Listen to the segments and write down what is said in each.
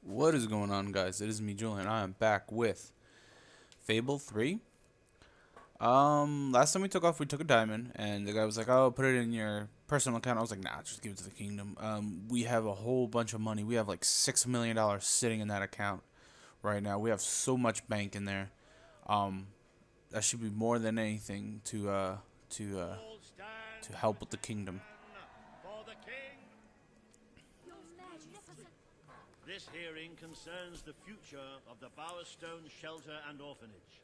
What is going on, guys? It is me, Julian. I am back with Fable 3. Last time we took off, we took a diamond, and the guy was like, "Oh, put it in your personal account." I was like, "Nah, just give it to the kingdom." We have a whole bunch of money. We have like $6 million sitting in that account right now. We have so much bank in there. Um, that should be more than anything to uh, All stand, to help with the kingdom. for the king. This hearing concerns the future of the Bowerstone Shelter and Orphanage.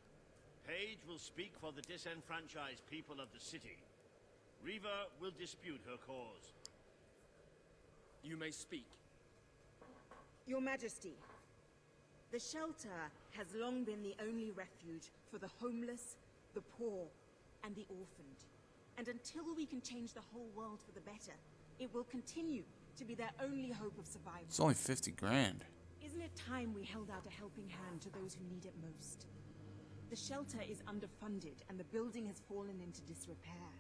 Paige will speak for the disenfranchised people of the city. Reva will dispute her cause. You may speak. Your Majesty, the shelter has long been the only refuge for the homeless, the poor, and the orphaned. And until we can change the whole world for the better, it will continue to be their only hope of survival. It's only 50 grand. Isn't it time we held out a helping hand to those who need it most? The shelter is underfunded and the building has fallen into disrepair.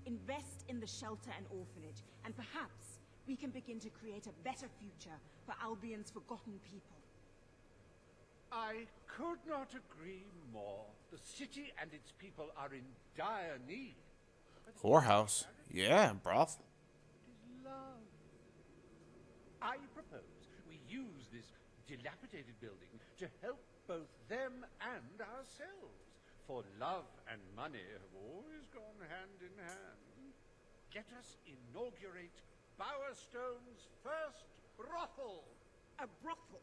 Invest in the shelter and orphanage, and perhaps we can begin to create a better future for Albion's forgotten people. I could not agree more. The city and its people are in dire need. Whorehouse. Yeah, brothel. It is love. I propose we use this dilapidated building to help both them and ourselves. For love and money have always gone hand in hand. Let us inaugurate Bowerstone's first brothel. A brothel?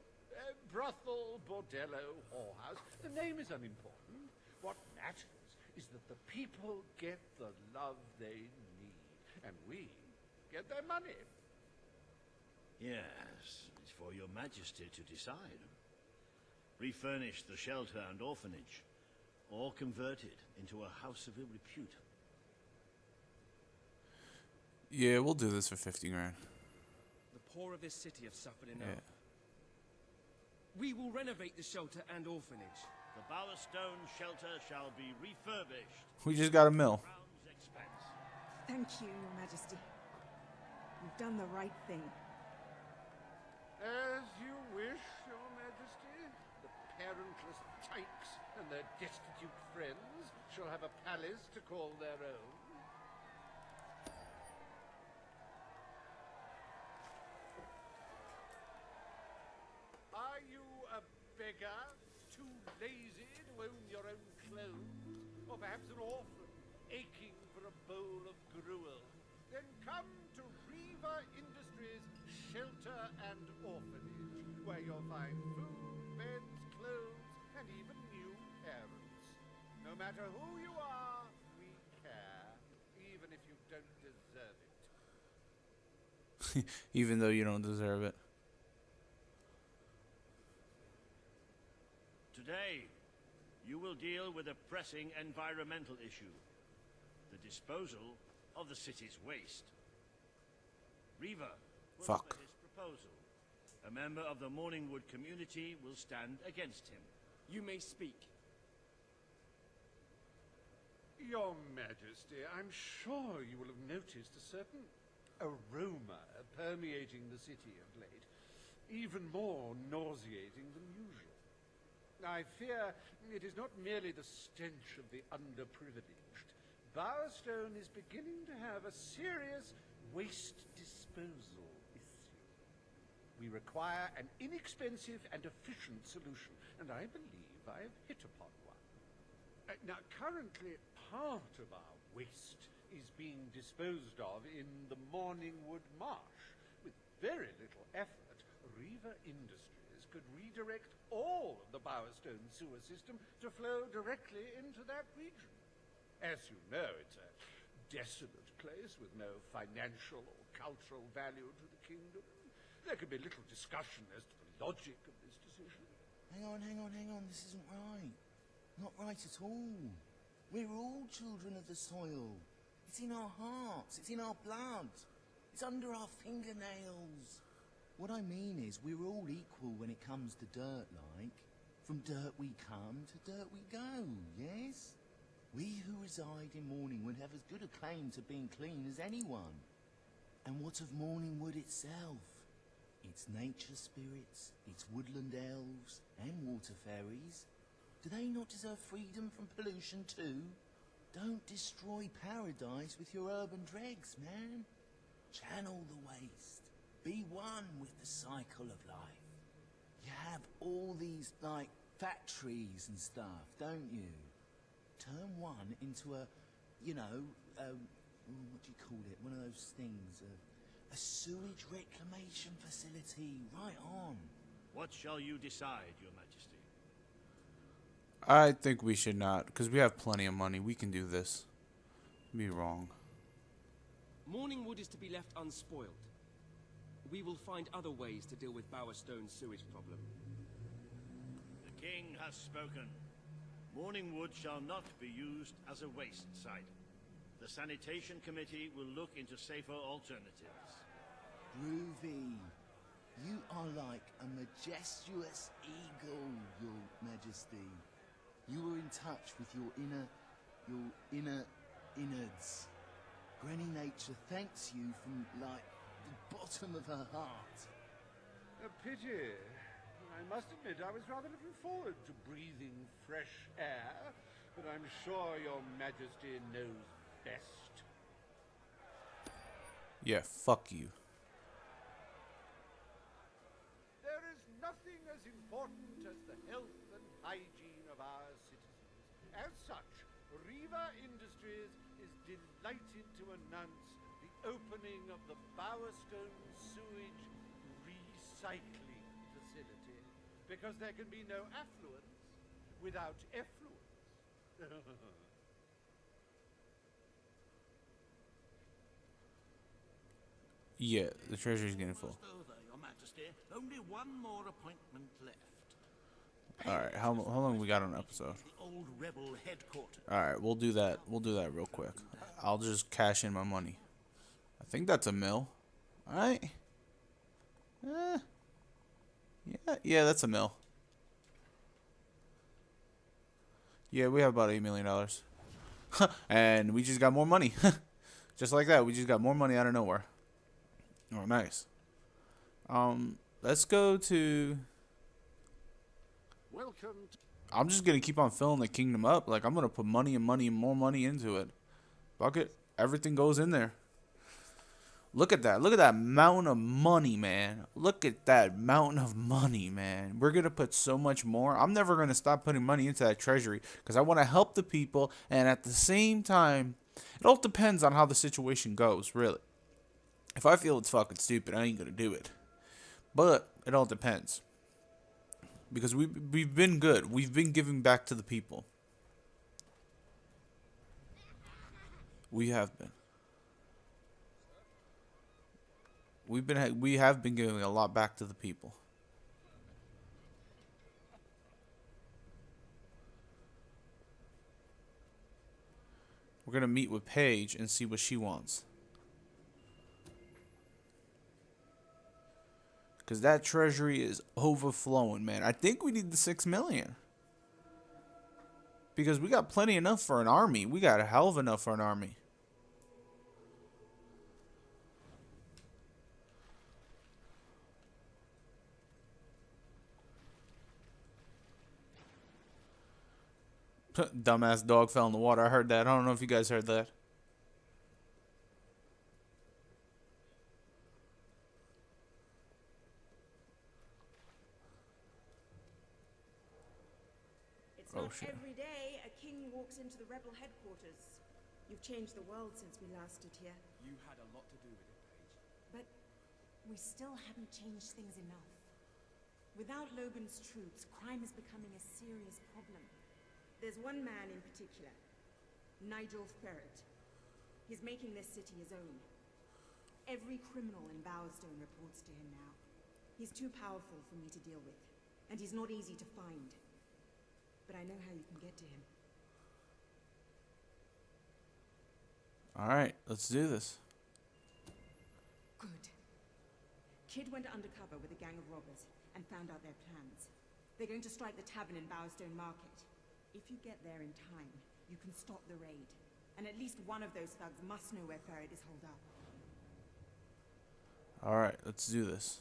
Brothel, bordello, whorehouse. The name is unimportant. What matters is that the people get the love they need, and we get their money. Yes, it's for your majesty to decide. Refurnish the shelter and orphanage, or convert it into a house of ill repute. Yeah, we'll do this for 50 grand. The poor of this city have suffered enough. Yeah. We will renovate the shelter and orphanage. The Bowerstone Shelter shall be refurbished. We just got a mill. Crown's expense. Thank you, Your Majesty. You've done the right thing. As you wish, Your Majesty. The parentless tykes and their destitute friends shall have a palace to call their own. Are you a beggar, too lazy to own your own clothes? Or perhaps an orphan, aching for a bowl of gruel? Then come to Reva Industries Shelter and Orphanage, where you'll find food, beds, clothes, and even new parents. No matter who you are, we care, even if you don't deserve it. Even though you don't deserve it. Today, you will deal with a pressing environmental issue. The disposal of the city's waste. Reva will Fuck. offer his proposal. A member of the Morningwood community will stand against him. You may speak. Your Majesty, I'm sure you will have noticed a certain aroma permeating the city of late, even more nauseating than usual. I fear it is not merely the stench of the underprivileged. Bowerstone is beginning to have a serious waste disposal issue. We require an inexpensive and efficient solution, and I believe I have hit upon one. Now, currently, part of our waste is being disposed of in the Morningwood Marsh. With very little effort, Reva Industries could redirect all of the Bowerstone sewer system to flow directly into that region. As you know, it's a desolate place with no financial or cultural value to the kingdom. There can be little discussion as to the logic of this decision. Hang on, this isn't right. Not right at all. We're all children of the soil. It's in our hearts, it's in our blood. It's under our fingernails. What I mean is, we're all equal when it comes to dirt, like. From dirt we come, to dirt we go, yes? We who reside in Morningwood have as good a claim to being clean as anyone. And what of Morningwood itself? It's nature spirits, it's woodland elves, and water fairies. Do they not deserve freedom from pollution too? Don't destroy paradise with your urban dregs, man. Channel the waste. Be one with the cycle of life. You have all these, like, factories and stuff, don't you? Turn one into a, you know, what do you call it? One of those things, a sewage reclamation facility. Right on. What shall you decide, Your Majesty? I think we should not, because we have plenty of money. We can do this. Be wrong. Morningwood is to be left unspoiled. We will find other ways to deal with Bowerstone's sewage problem. The king has spoken. Morningwood shall not be used as a waste site. The sanitation committee will look into safer alternatives. Groovy. You are like a majestuous eagle, Your Majesty. You were in touch with your inner innards. Granny Nature thanks you from, like, the bottom of her heart. A pity. I must admit I was rather looking forward to breathing fresh air, but I'm sure Your Majesty knows best. Yeah, fuck you. There is nothing as important as the health and hygiene of our citizens. As such, Riva Industries is delighted to announce the opening of the Bowerstone Sewage Recycling Facility, because there can be no affluence without effluence. Yeah, the treasury's getting full. Over, Your Majesty. Only one more appointment left. Alright, how long we got on the episode? The old rebel headquarters. Alright, we'll do that. We'll do that real quick. I'll just cash in my money. I think that's a mill. Alright. Yeah, that's a mill. Yeah, we have about $8 million. And we just got more money. Just like that, we just got more money out of nowhere. Oh, nice. Let's go to... Welcome. I'm just gonna keep on filling the kingdom up. Like, I'm gonna put money and money and more money into it. Fuck it. Everything goes in there. Look at that. Look at that mountain of money, man. Look at that mountain of money, man. We're gonna put so much more. I'm never gonna stop putting money into that treasury because I want to help the people, and at the same time, it all depends on how the situation goes, really. If I feel it's fucking stupid, I ain't gonna do it. But it all depends. Because we've been good. We've been giving back to the people. We have been. We have been giving a lot back to the people. We're gonna meet with Paige and see what she wants. Because that treasury is overflowing, man. I think we need the 6 million. Because we got plenty enough for an army. We got a hell of enough for an army. Dumbass dog fell in the water. I heard that. I don't know if you guys heard that. It's Oh, not shit. every day a king walks into the rebel headquarters. You've changed the world since we last stood here. You had a lot to do with it, Paige. But we still haven't changed things enough. Without Logan's troops, crime is becoming a serious problem. There's one man in particular, Nigel Ferret. He's making this city his own. Every criminal in Bowerstone reports to him now. He's too powerful for me to deal with, and he's not easy to find. But I know how you can get to him. Alright, let's do this. Good. Kid went undercover with a gang of robbers and found out their plans. They're going to strike the tavern in Bowerstone Market. If you get there in time, you can stop the raid. And at least one of those thugs must know where Ferret is holed up. Alright, let's do this.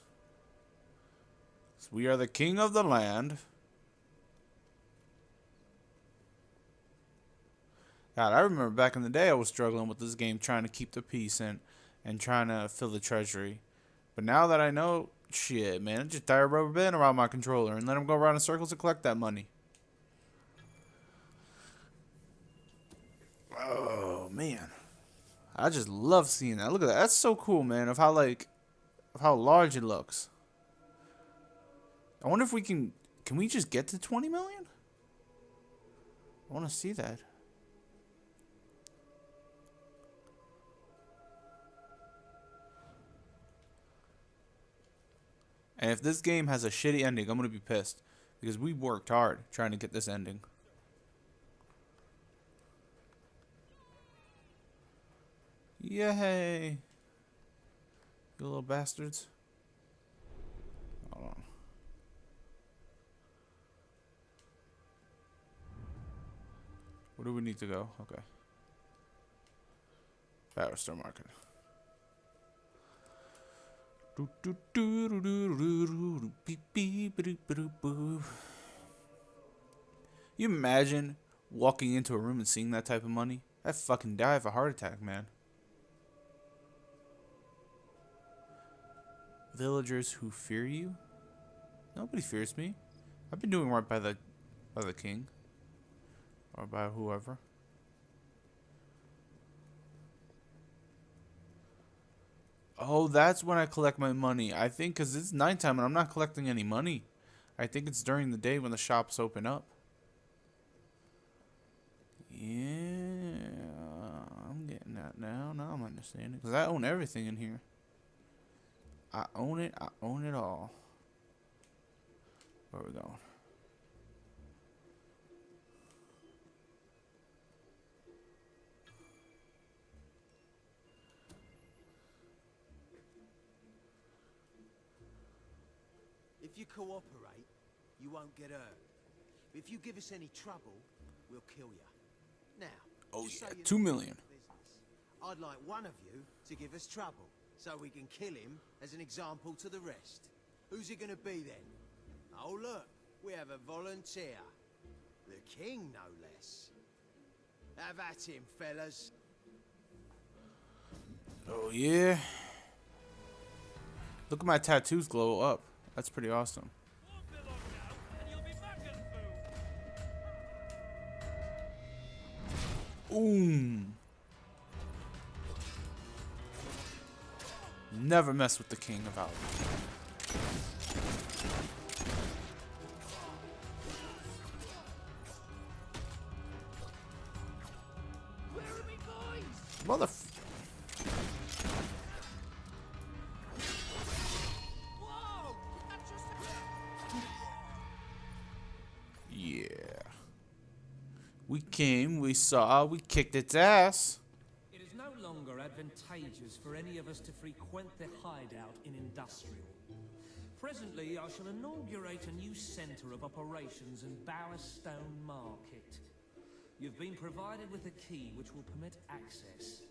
We are the king of the land. God, I remember back in the day I was struggling with this game trying to keep the peace and trying to fill the treasury. But now that I know, shit, man, just tie a rubber band around my controller and let him go around in circles and collect that money. Oh, man. I just love seeing that. Look at that. That's so cool, man, of how large it looks. I wonder if we can we just get to 20 million? I want to see that. And if this game has a shitty ending, I'm going to be pissed. Because we worked hard trying to get this ending. Yay! You little bastards. Hold on. Where do we need to go? Okay. Barrister Market. You imagine walking into a room and seeing that type of money? I'd fucking die of a heart attack, man. Villagers who fear you? Nobody fears me. I've been doing right by the king. Or by whoever. Oh, that's when I collect my money. I think because it's nighttime and I'm not collecting any money. I think it's during the day when the shops open up. Yeah, I'm getting that now. Now I'm understanding. Because I own everything in here. I own it. I own it all. Where are we going? If you cooperate, you won't get hurt. If you give us any trouble, we'll kill you. Now, Oh just yeah, so you 2 know million. business, I'd like one of you to give us trouble, so we can kill him as an example to the rest. Who's it gonna be then? Oh look, we have a volunteer. The king, no less. Have at him, fellas. Oh yeah. Look at my tattoos glow up. That's pretty awesome. Ooh. Never mess with the king of Albion. Mother. Yeah. We came, we saw, we kicked its ass. It is no longer advantageous for any of us to frequent the hideout in Industrial. Presently, I shall inaugurate a new centre of operations in Bowerstone Market. You've been provided with a key which will permit access.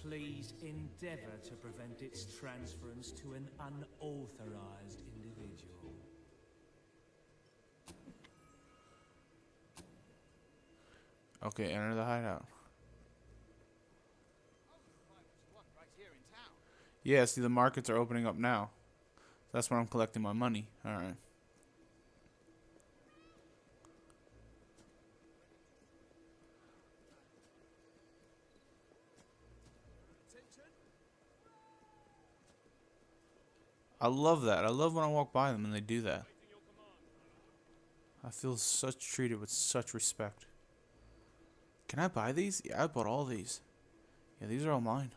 Please endeavour to prevent its transference to an unauthorized individual. Okay, enter the hideout. Yeah, see, the markets are opening up now. That's where I'm collecting my money. Alright. I love that. I love when I walk by them and they do that. I feel treated with such respect. Can I buy these? Yeah, I bought all these. Yeah, these are all mine.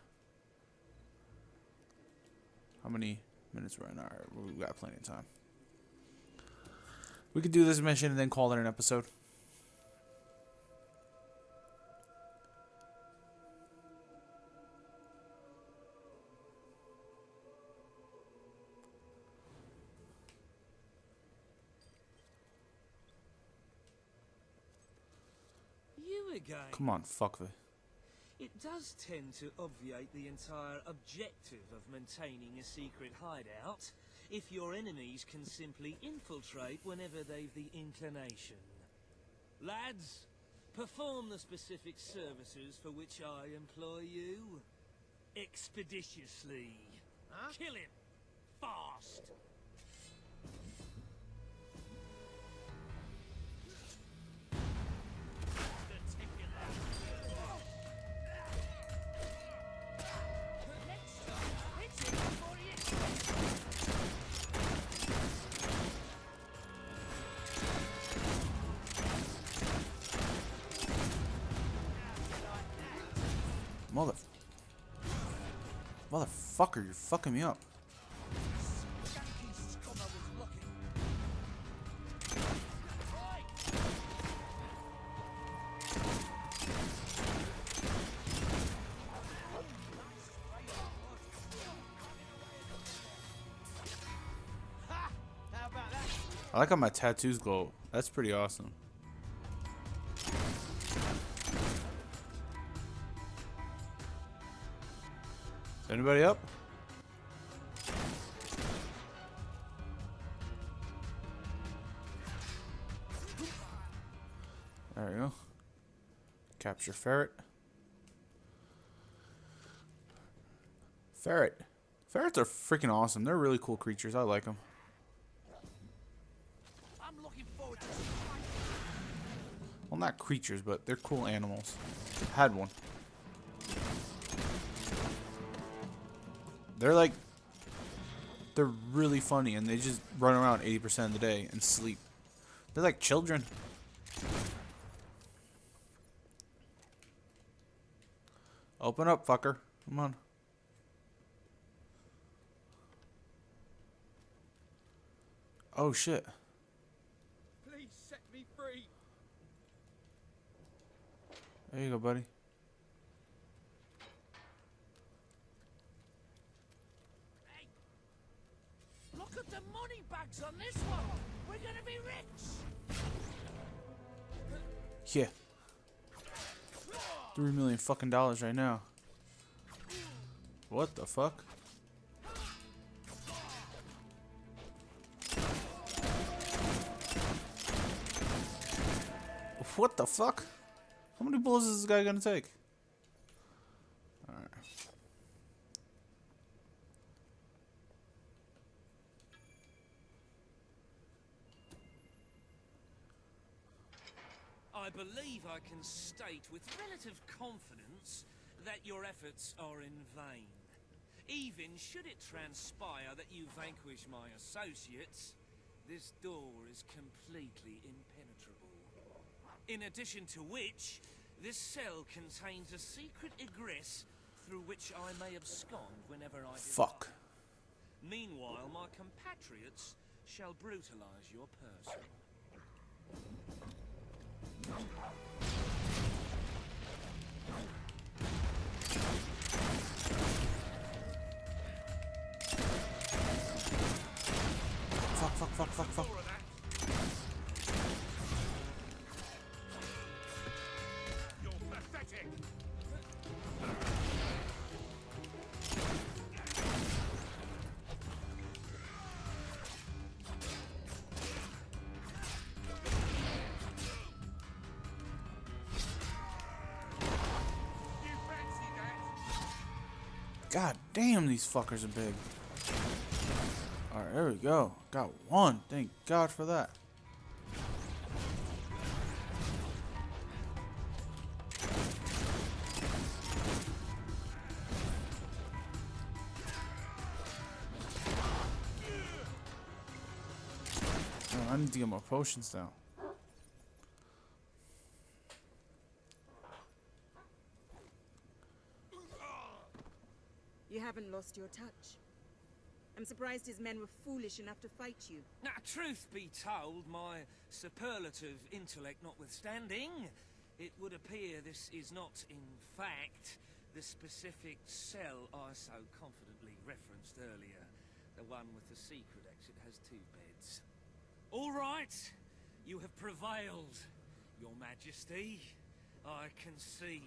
How many minutes we're in? Alright, we've got plenty of time. We could do this mission and then call it an episode. You again? Come on, fuck it. It does tend to obviate the entire objective of maintaining a secret hideout. if your enemies can simply infiltrate whenever they've the inclination. Lads, perform the specific services for which I employ you. Expeditiously. Huh? Kill him. Fast. Motherfucker, you're fucking me up. I like how my tattoos glow. That's pretty awesome. Is anybody up? There we go. Capture ferret. Ferret. Ferrets are freaking awesome. They're really cool creatures. I like them. I'm looking forward to Well, not creatures, but they're cool animals. Had one. They're really funny, and they just run around 80% of the day and sleep. They're like children. Open up, fucker. Come on. Oh, shit. Please set me free. There you go, buddy. Look at the money bags on this one. We're gonna be rich. Yeah. $3 million fucking dollars right now. What the fuck? What the fuck? How many bullets is this guy gonna take? Alright. I believe I can state with relative confidence that your efforts are in vain. Even should it transpire that you vanquish my associates, this door is completely impenetrable. In addition to which, this cell contains a secret egress through which I may abscond whenever I desire. Fuck. Meanwhile, my compatriots shall brutalize your person. Fuck. You're pathetic. God damn, these fuckers are big. Alright, there we go. Got one. Thank God for that. Oh, I need to get more potions down. You haven't lost your touch. I'm surprised his men were foolish enough to fight you. Now, truth be told, my superlative intellect notwithstanding, it would appear this is not, in fact, the specific cell I so confidently referenced earlier. The one with the secret exit has 2 beds. All right, you have prevailed, Your Majesty. I concede.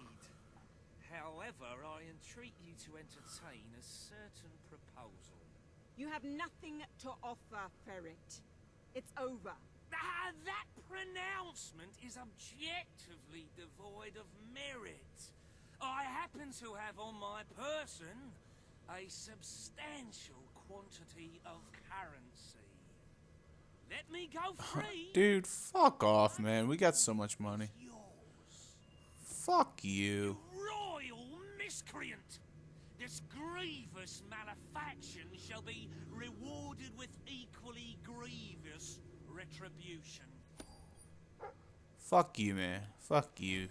However, I entreat you to entertain a certain proposal. You have nothing to offer, Ferret. It's over. That pronouncement is objectively devoid of merit. I happen to have on my person a substantial quantity of currency. Let me go free. Dude, fuck off, man. We got so much money. Yours. Fuck you. Royal miscreant! This grievous malefaction shall be rewarded with equally grievous retribution. Fuck you, man. Fuck you.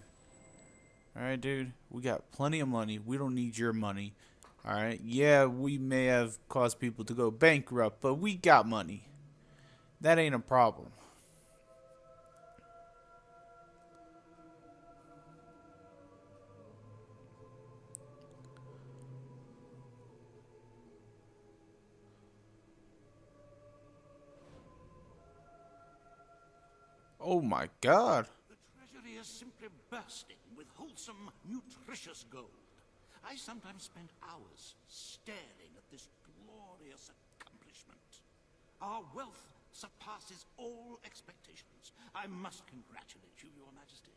Alright, dude. We got plenty of money. We don't need your money. Alright? Yeah, we may have caused people to go bankrupt, but we got money. That ain't a problem. Oh my god. The treasury is simply bursting with wholesome, nutritious gold. I sometimes spend hours staring at this glorious accomplishment. Our wealth surpasses all expectations. I must congratulate you, Your Majesty.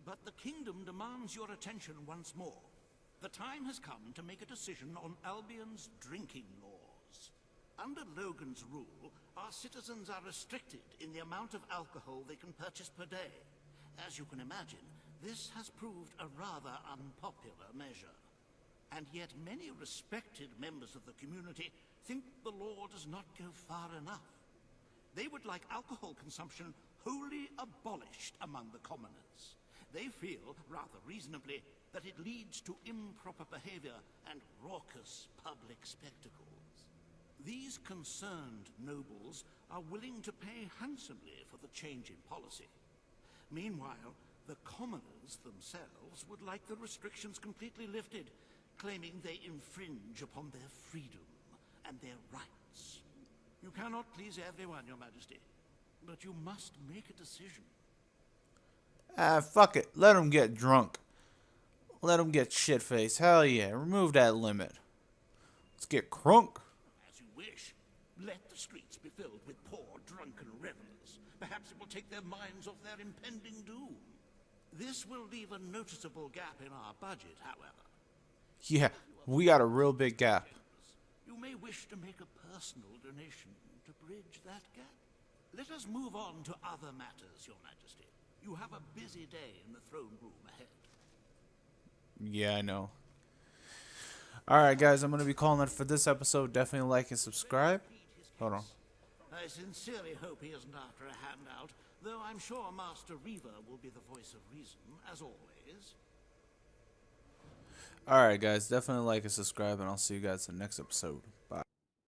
But the kingdom demands your attention once more. The time has come to make a decision on Albion's drinking laws. Under Logan's rule, our citizens are restricted in the amount of alcohol they can purchase per day. As you can imagine, this has proved a rather unpopular measure. And yet many respected members of the community think the law does not go far enough. They would like alcohol consumption wholly abolished among the commoners. They feel, rather reasonably, that it leads to improper behavior and raucous public spectacles. These concerned nobles are willing to pay handsomely for the change in policy. Meanwhile, the commoners themselves would like the restrictions completely lifted, claiming they infringe upon their freedom and their rights. You cannot please everyone, Your Majesty, but you must make a decision. Ah, fuck it. Let them get drunk. Let them get shit-faced. Hell yeah. Remove that limit. Let's get crunk. As you wish. Let the streets be filled with poor, drunken revelers. Perhaps it will take their minds off their impending doom. This will leave a noticeable gap in our budget, however. Yeah, we got a real big gap. You may wish to make a personal donation to bridge that gap. Let us move on to other matters, Your Majesty. You have a busy day in the throne room ahead. Yeah, I know. Alright, guys, I'm going to be calling it for this episode. Definitely like and subscribe. Hold on. I sincerely hope he isn't after a handout, though I'm sure Master Reaver will be the voice of reason, as always. Alright, guys, definitely like and subscribe, and I'll see you guys in the next episode. Bye.